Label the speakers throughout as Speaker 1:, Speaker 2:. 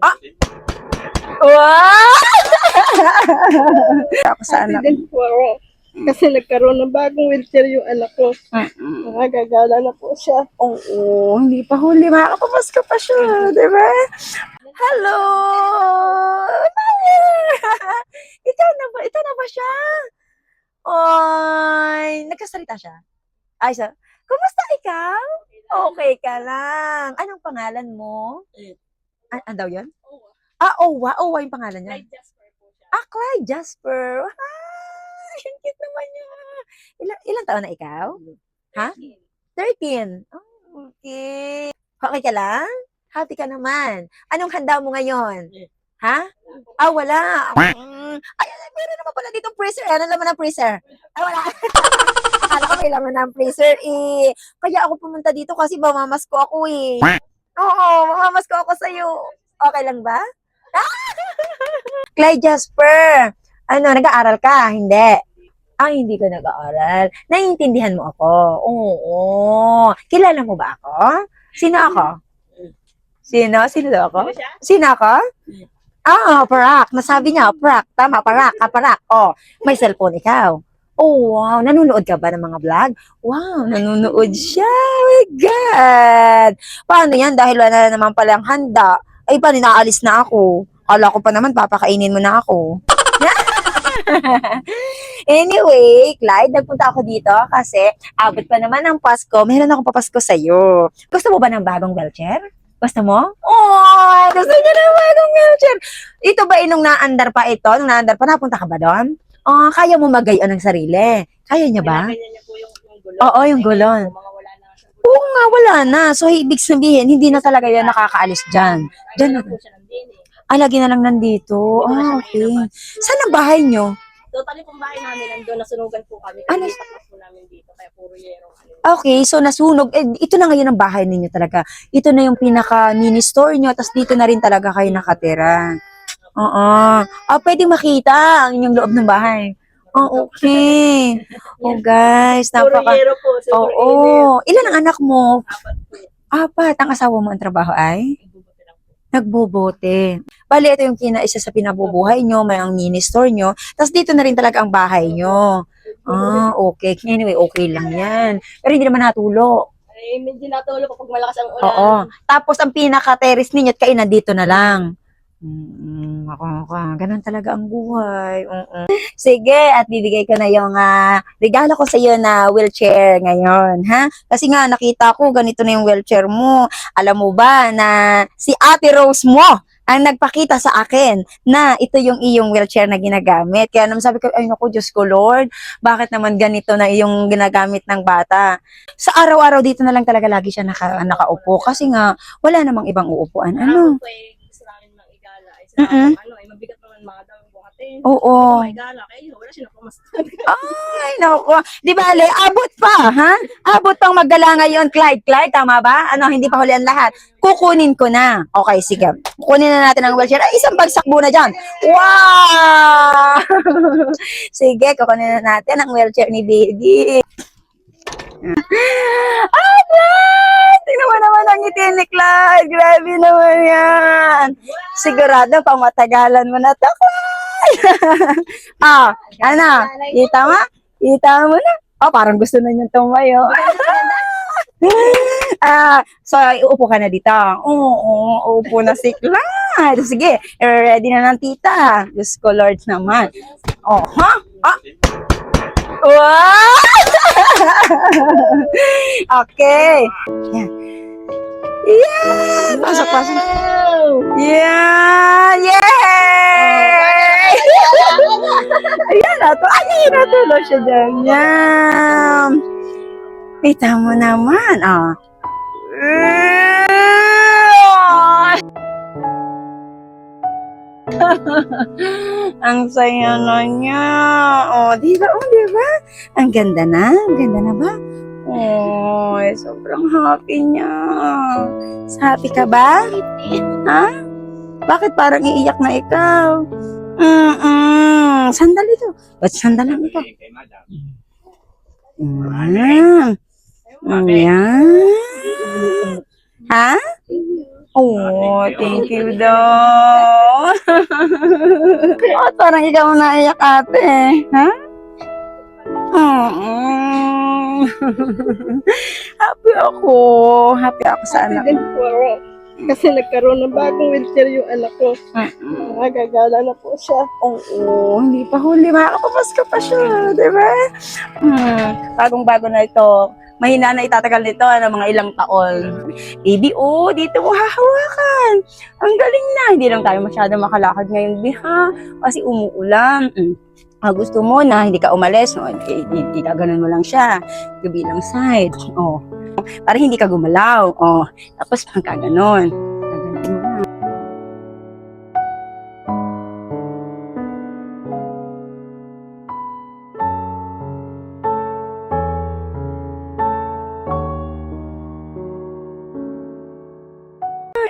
Speaker 1: Ah! Wow! Ako sana.
Speaker 2: Accident po ako. Kasi nagkaroon ng bagong wheelchair yung anak ko. Nakagagala na po siya.
Speaker 1: Oo, hindi pa huli. Makakapamasko pa siya, di ba? Hello! Ito na ba siya? Oy, nagkasalita siya. Ay, sa, kumusta ikaw? Okay ka lang. Anong pangalan mo? Ano daw yun? Owa. Owa yung pangalan niya. Clyde Jasper. Ang cute naman niya. Ilang taon na ikaw? Ha? 13. Oh, okay. Okay ka lang? Happy ka naman. Anong handa mo ngayon? Ha? Wala. Ay, meron naman pala dito freezer. Ano laman ng freezer? Wala. Akala ko may laman ng freezer eh. Kaya ako pumunta dito kasi mamamasko ako eh. Oo, mamamasko ako sa'yo. Okay lang ba? Clyde Jasper, nag-aaral ka? Hindi. Hindi ko nag-aaral. Naiintindihan mo ako? Oo. Kilala mo ba ako? Sino ako? Sino? Sino daw ako? Sino ako? Parak. Nasabi niya, parak. Tama, parak. Parak. Oh, may cellphone ikaw. Oh, wow. Nanonood ka ba ng mga vlog? Wow, nanonood siya. Oh my God. Paano yan? Dahil wala na naman palang handa. Ay, paano naalis na ako? Kala ko pa naman, papakainin mo na ako. Anyway, Clyde, nagpunta ako dito kasi abot pa naman ng Pasko. Meron akong papasko sa'yo. Gusto mo ba ng bagong wheelchair? Gusto mo? Oh, gusto niya ng bagong wheelchair. Ito ba nung naandar pa ito? Nung naandar pa, napunta ka ba doon? Kaya mo magayon ng sarili? Kaya niya ba?
Speaker 2: Kanya niya po yung gulong.
Speaker 1: Oo, yung gulong.
Speaker 2: Mga wala na siya.
Speaker 1: Oo nga, wala na. So, ibig sabihin, hindi na talaga yan nakakaalis dyan. Diyan na.
Speaker 2: po siya nandun eh.
Speaker 1: Lagi na lang nandito. Okay. Saan ang bahay nyo?
Speaker 2: Totally pong bahay namin nandun, nasunugan po kami.
Speaker 1: Ano?
Speaker 2: Kasi lipat po namin dito, kaya puro yero.
Speaker 1: Okay, so nasunog. Ito na ngayon ang bahay ninyo talaga. Ito na yung pinaka-mini store nyo, tapos dito na rin talaga kayo nakatira. Oo. Pwedeng makita ang inyong loob ng bahay. Okay. Oh, guys,
Speaker 2: Puro
Speaker 1: napaka...
Speaker 2: yero po.
Speaker 1: Oo. Ilan ang anak mo?
Speaker 2: Apat po.
Speaker 1: 4. Ang asawa mo ang trabaho ay?
Speaker 2: Nagbubuti lang po.
Speaker 1: Nagbobote. Bali, ito yung isa sa pinabubuhay nyo, may ang mini store nyo. Tapos dito na rin talaga ang bahay nyo. Okay. Anyway, okay lang yan. Pero hindi naman natulo.
Speaker 2: Ay, medyo natulo po pag malakas ang ulan.
Speaker 1: Oo. Tapos ang pinaka-terrace ninyo at kainan dito na lang. Ganun talaga ang buhay. Sige, at bibigay ko na yung regalo ko sa iyo na wheelchair ngayon, ha? Kasi nga nakita ko ganito na yung wheelchair mo. Alam mo ba na si Ate Rose mo ang nagpakita sa akin na ito yung iyong wheelchair na ginagamit. Kaya naman sabi ko, ay naku, Diyos ko Lord, bakit naman ganito na yung ginagamit ng bata? Sa araw-araw dito na lang talaga lagi siya nakaupo kasi nga wala namang ibang uupuan. Ano?
Speaker 2: Gusto namin mag-igala. Ay, mabigat naman mga daw yung buhatin.
Speaker 1: Oo.
Speaker 2: Mag-igala, kaya wala siya napamastan.
Speaker 1: Ay, naku. Di ba, Ale, abot pa, ha? Abot pang magdala ngayon, Clyde. Clyde, tama ba? Hindi pa huli ang lahat. Kukunin ko na. Okay, sige. Kukunin na natin ang wheelchair. Ay, isang bagsak muna dyan. Wow! Sige, kukunin na natin ang wheelchair ni baby. Clyde! Tingnan mo naman ang ngiti ni Clyde. Grabe naman yan. Sigurado, pang matagalan mo na to, Clyde. Ano? Kita mo? Kita mo na? Parang gusto na niyang tumayo. So, uupo ka na dito. Oo, uupo na si Clyde. Sige, ready na ng tita. Diyos ko, Lord naman. Wow! Okay. Yan. Yeah! Pasok. Yeah! Yay! Ayan, natulog siya dyan. Yan. Kita mo naman, Ang saya na niya. Di ba? Ang ganda na ba? Sobrang happy niya. Happy ka ba? Ha? Bakit parang iiyak na ikaw? Sandali to. Ba't sandalan ito? Ayan. Ha? Oh, thank you daw. Oh, parang ikaw naiyak ate. Ha? Mm. Happy ako. Happy ako sa anak
Speaker 2: Din po ako. Kasi nagkaroon ng bagong wheelchair yung anak ko. Nagagala na po siya.
Speaker 1: Oo, hindi pa huli. Makakapapasko pa siya, di ba? Bagong-bago na ito. Mahina na itatagal nito mga ilang taon. Baby, dito mo hahawakan. Ang galing na. Hindi lang tayo masyado makalakad ngayon, ha? Kasi umuulan. Gusto mo na hindi ka umalis, no? Hindi ka ganun mo lang siya. Kabilang side. Para hindi ka gumalaw. Tapos pagka ganun. Gaganon mo na.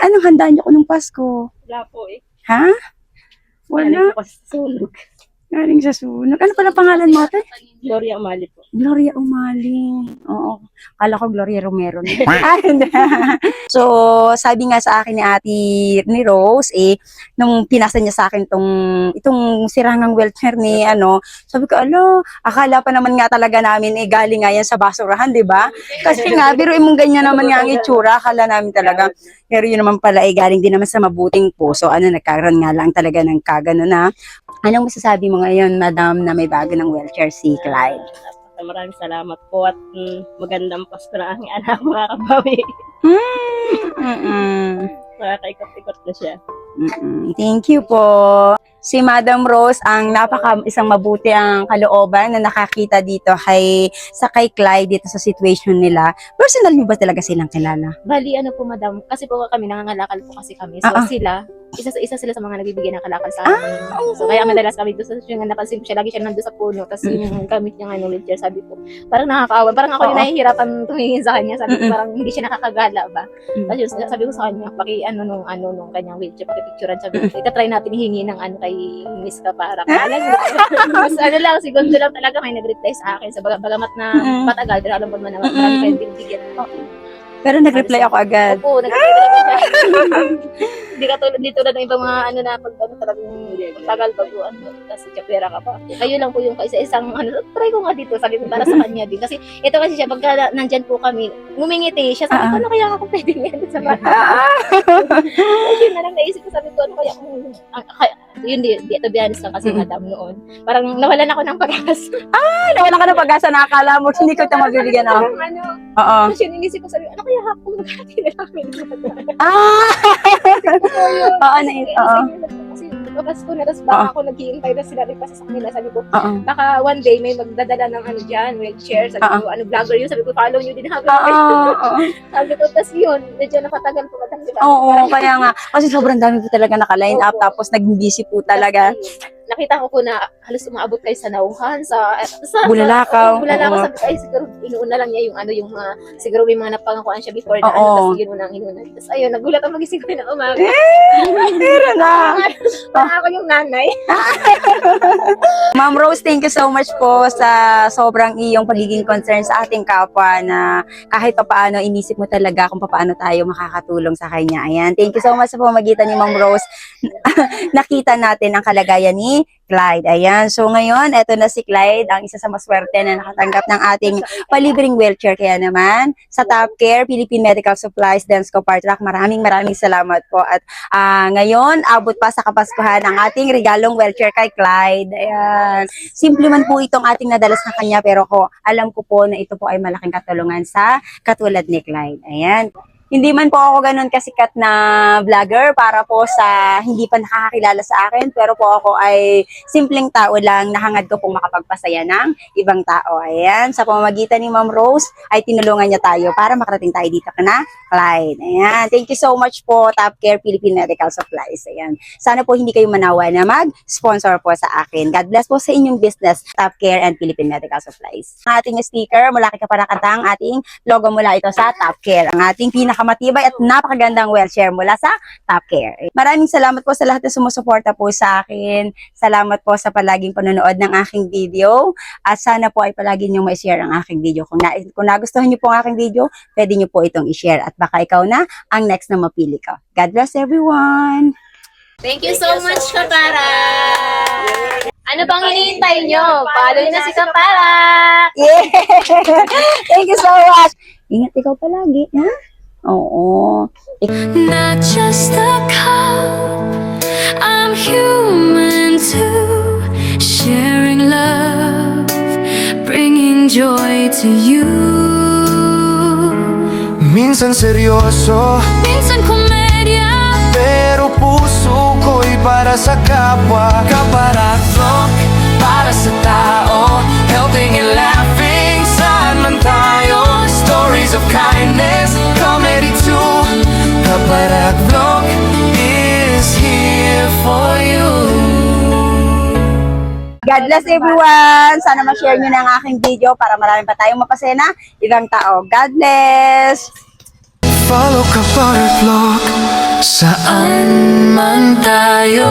Speaker 1: Anong handa niyo ko nung Pasko?
Speaker 2: Wala po eh.
Speaker 1: Ha? Wala.
Speaker 2: Galing po kasi sa sunog.
Speaker 1: Galing sa sunog. Ano pala pangalan mo, ate?
Speaker 2: Gloria Umali po.
Speaker 1: Gloria Umaling. Oo. Kala ko Gloria Romero. So, sabi nga sa akin ni Rose, nung pinasa niya sa akin itong sirangang wheelchair ni, sabi ko, akala pa naman nga talaga namin, galing nga yan sa basurahan, di ba? Kasi nga, biruin mong ganyan naman nga ang itsura, akala namin talaga. Pero yun naman pala, galing din naman sa mabuting puso. Nagkaroon nga lang talaga ng kagano na. Anong masasabi mo ngayon, madam, na may bago ng wheelchair si Clyde?
Speaker 2: Maraming salamat po at magandang Pasko na ang anak makakabawi. Nakakaikot-ikot na siya.
Speaker 1: Thank you po. Si Madam Rose ang isang mabuti ang kalooban na nakakita dito sa kay Clyde dito sa situation nila. Personal niyo ba talaga silang kilala?
Speaker 3: Bali, po madam, kasi po kami nangangalakal po kasi kami. So sila, isa sila sa mga nagbibigay ng kalakal sa amin. So kaya madalas kami doon sa yung napansin ko siya, lagi siya nandun sa puno. Tapos yung gamit niya wheelchair, sabi ko, parang nakakaawa. Parang ako yung nahihirapan tumingin sa kanya. Sabi ko, parang hindi siya nakakagala ba? Tapos yun, sabi ko sa kanya, nung kanyang wheelchair, pakipicturean. Sabi ko, itatry natin hihingi ng kay Miss Kapara. Mas lang, segundo lang talaga may nag-reply sa akin. Sa bagamat na matagal, pero alam ko naman na marami kayong binibigyan.
Speaker 1: Pero nag-reply ako agad.
Speaker 3: Opo, nag-reply talaga siya. Hindi ka tulad ng ibang mga pag talagang tagal bago kasi pera ka pa. Kayo lang po yung isa-isang try ko nga dito, sabi ko para sa kanya din. Kasi ito kasi siya, pagka nandyan po kami, ngumingiti siya, sabi ko, ano kaya ako pwede ngayon sa bata? Yun na lang naisip ko, sabi ko, ano kaya yun, to be honest lang kasi madam noon. Parang nawalan ako ng pag-asa.
Speaker 1: Nawalan ka ng pag-asa na akala mo, hindi ko ito mabibigyan ako. Oo.
Speaker 3: Kasi yun, inisip ko, sabi ko, ano kaya ako magkati na lang kasi Pasko na, tapos baka ako naghihintay na sila rin pa sa kanila. Sabi ko, baka one day may magdadala ng wheelchair. Sabi ko, vlogger yun. Sabi ko, follow nyo din habang sabi ko, tapos yun, medyo napatagal po madam, diba?
Speaker 1: Oo, kaya nga. Kasi sobrang dami po talaga naka-line up, tapos nag-busy po talaga.
Speaker 3: Nakita ko po na halos umaabot kayo sa Nauhan, sa
Speaker 1: Bulalakaw.
Speaker 3: Bulalakaw, sabi ko, ay siguro inuuna lang niya yung mga, siguro may mga napangakuan siya before na tapos yun unang inuna. Tapos ayun, nagulat ang magising ko na umaga.
Speaker 1: Meron na.
Speaker 3: Parang ako yung nanay.
Speaker 1: Ma'am Rose, thank you so much po sa sobrang iyong pagiging concern sa ating kapwa na kahit pa paano inisip mo talaga kung paano tayo makakatulong sa kanya. Ayan, thank you so much sa pamagitan ni Ma'am Rose. Nakita natin ang kalagayan ni Clyde. Ayan, so ngayon, eto na si Clyde, ang isa sa maswerte na nakatanggap ng ating palibreng wheelchair. Kaya naman, sa Top Care, Philippine Medical Supplies, Densco Partrack, maraming salamat po. At ngayon, abot pa sa Kapaskuhan ang ating regalong wheelchair kay Clyde. Ayan. Simple man po itong ating nadala sa kanya, pero alam ko po na ito po ay malaking katulungan sa katulad ni Clyde. Ayan. Hindi man po ako ganun kasikat na vlogger para po sa hindi pa nakakakilala sa akin, pero po ako ay simpleng tao lang, nahangad ko pong makapagpasaya ng ibang tao. Ayan, sa pamamagitan ni Ma'am Rose ay tinulungan niya tayo para makarating tayo dito na Clyde. Ayan, thank you so much po Top Care Philippine Medical Supplies. Ayan, sana po hindi kayo manawa na mag-sponsor po sa akin. God bless po sa inyong business, Top Care and Philippine Medical Supplies. Ang ating sticker mula kay Kaparakatang, ating logo mula ito sa Top Care. Ang ating
Speaker 4: napakamatibay at napakagandang wheelchair mula sa Top Care. Maraming salamat po sa lahat na sumusuporta po sa akin. Salamat po sa palaging panonood ng aking video. At sana po ay palagi nyo ma-share ang aking video. Kung nagustuhan nyo po ang aking video, pwede nyo po itong i-share. At baka ikaw na ang next na mapili ko. God bless everyone!
Speaker 3: Thank you so much, Kapara! Ano bang hinihintay nyo? Follow na si Kapara!
Speaker 4: Yeah! Thank you so much! Ingat ikaw palagi, ha? Oo.
Speaker 5: Not just a cup, I'm human too. Sharing love, bringing joy to you.
Speaker 6: Minsan seryoso,
Speaker 5: Minsan komedya,
Speaker 6: pero puso ko'y para sa kapwa. Kaparatlok, para sa tao, helping and laughing, saan man tayo. Stories of kindness, comedy too. Kaparatlok is here for you.
Speaker 4: God bless everyone! Sana ma-share nyo na ang aking video para marami pa tayong mapasena ibang tao. God bless!
Speaker 6: Follow Kaparatlok, saan man tayo.